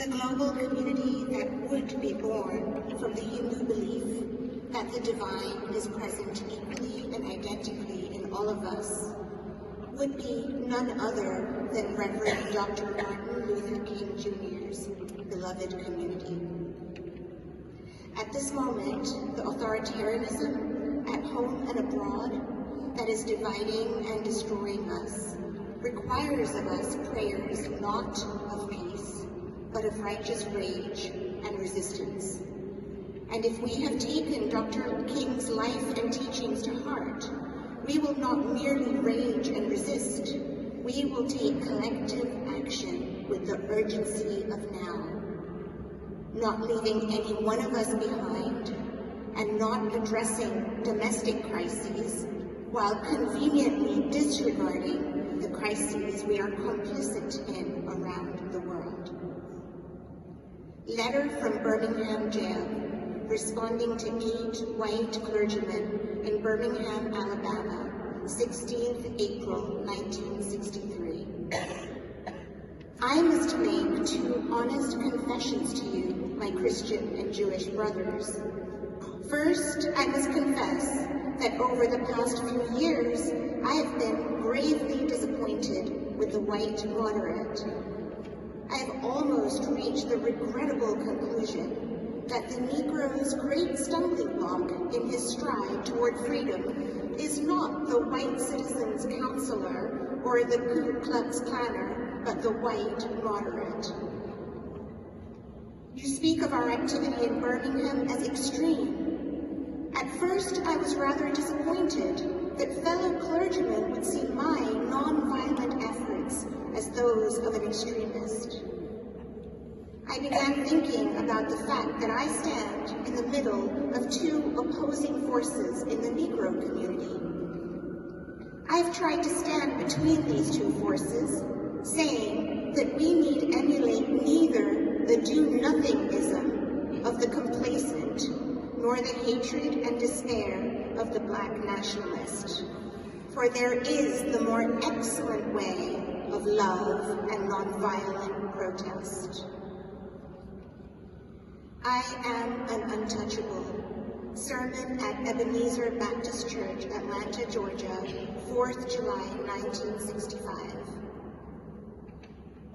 the global community that would be born from the Hindu belief that the divine is present equally and identically in all of us would be none other than Reverend Dr. Martin Luther King Jr.'s beloved community. At this moment, the authoritarianism at home and abroad that is dividing and destroying us requires of us prayers not of peace, but of righteous rage and resistance. And if we have taken Dr. King's life and teachings to heart, we will not merely rage and resist, we will take collective action with the urgency of now, not leaving any one of us behind, and not addressing domestic crises while conveniently disregarding the crises we are complicit in around the world. Letter from Birmingham Jail, responding to 8 white clergymen in Birmingham, Alabama, 16th April, 1963. I must make 2 honest confessions to you, my Christian and Jewish brothers. First, I must confess that over the past few years, I have been gravely disappointed with the white moderate. I have almost reached the regrettable conclusion that the Negro's great stumbling block in his stride toward freedom is not the white citizen's counselor or the Ku Klux Klanner, but the white moderate. You speak of our activity in Birmingham as extreme. At first, I was rather disappointed that fellow clergymen would see my non-violent efforts as those of an extremist. I began thinking about the fact that I stand in the middle of 2 opposing forces in the Negro community. I have tried to stand between these 2 forces, saying that we need emulate neither the do-nothingism of the complacent nor the hatred and despair of the Black nationalist. For there is the more excellent way of love and nonviolent protest. I am an untouchable. Sermon at Ebenezer Baptist Church, Atlanta, Georgia, 4th July, 1965.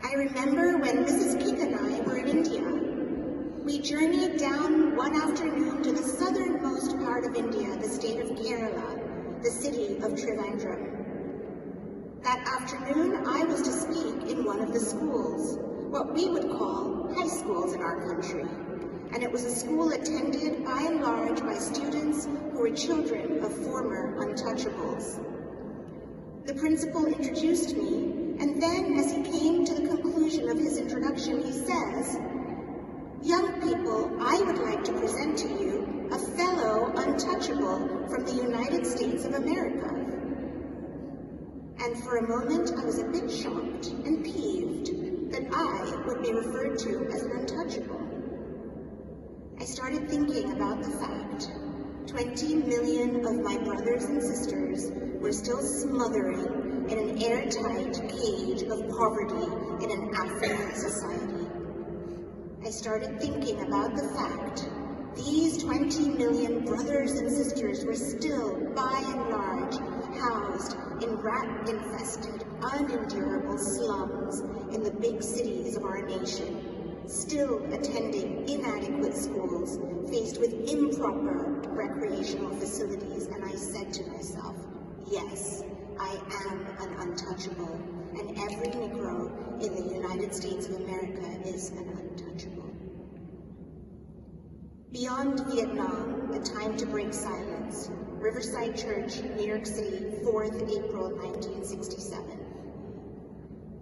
I remember when Mrs. King and I were in India. We journeyed down one afternoon to the southernmost part of India, the state of Kerala, the city of Trivandrum. That afternoon, I was to speak in one of the schools, what we would call high schools in our country. And it was a school attended by and large by students who were children of former untouchables. The principal introduced me, and then as he came to the conclusion of his introduction, he says, "Young people, I would like to present to you a fellow untouchable from the United States of America." And for a moment, I was a bit shocked and peeved that I would be referred to as an untouchable. I started thinking about the fact 20 million of my brothers and sisters were still smothering in an airtight cage of poverty in an affluent society. I started thinking about the fact these 20 million brothers and sisters were still, by and large, housed in rat-infested, unendurable slums in the big cities of our nation, still attending inadequate schools, faced with improper recreational facilities, and I said to myself, yes, I am an untouchable, and every Negro in the United States of America is an untouchable. Beyond Vietnam, A Time to Break Silence, Riverside Church, New York City, 4th April, 1967.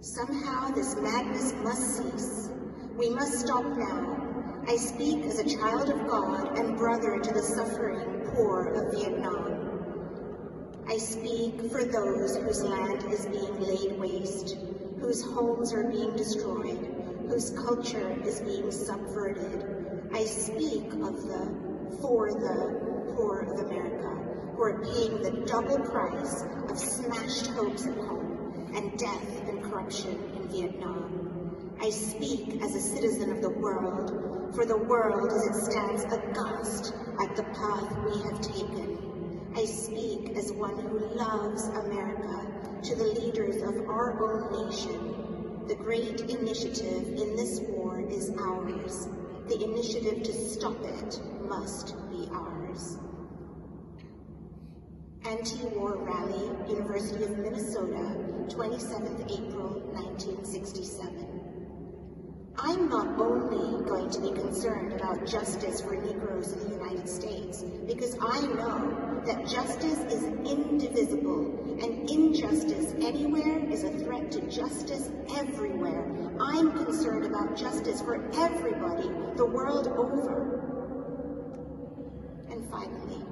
Somehow this madness must cease. We must stop now. I speak as a child of God and brother to the suffering poor of Vietnam. I speak for those whose land is being laid waste, whose homes are being destroyed, whose culture is being subverted. I speak for the poor of America, who are paying the double price of smashed hopes at home and death and corruption in Vietnam. I speak as a citizen of the world, for the world as it stands aghast at the path we have taken. I speak as one who loves America, to the leaders of our own nation. The great initiative in this war is ours. The initiative to stop it must be ours. Anti-War Rally, University of Minnesota, 27th April, 1967. I'm not only going to be concerned about justice for Negroes in the United States, because I know that justice is indivisible, and injustice anywhere is a threat to justice everywhere. I'm concerned about justice for everybody, the world over. And finally,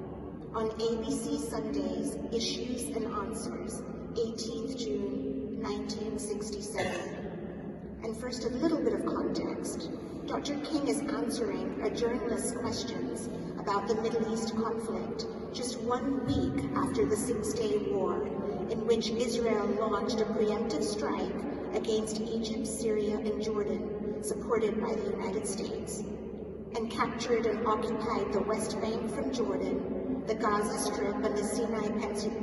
on ABC Sundays, Issues and Answers, 18th June, 1967. And first, a little bit of context. Dr. King is answering a journalist's questions about the Middle East conflict just 1 week after the Six-Day War, in which Israel launched a preemptive strike against Egypt, Syria, and Jordan, supported by the United States, and captured and occupied the West Bank from Jordan, the Gaza Strip and the Sinai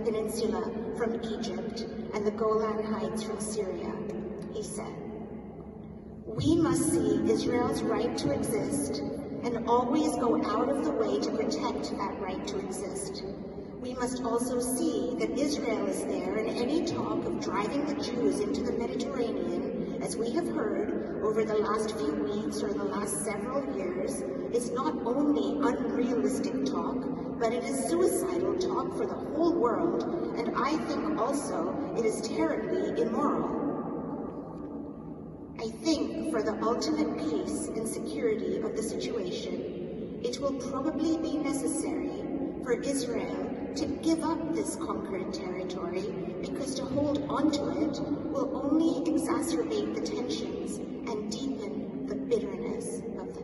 Peninsula from Egypt, and the Golan Heights from Syria. He said, "We must see Israel's right to exist and always go out of the way to protect that right to exist. We must also see that Israel is there, and any talk of driving the Jews into the Mediterranean, as we have heard over the last few weeks or the last several years, is not only unrealistic talk, but it is suicidal talk for the whole world, and I think also it is terribly immoral. I think for the ultimate peace and security of the situation, it will probably be necessary for Israel to give up this conquered territory, because to hold onto it will only exacerbate the tensions and deepen the bitterness of the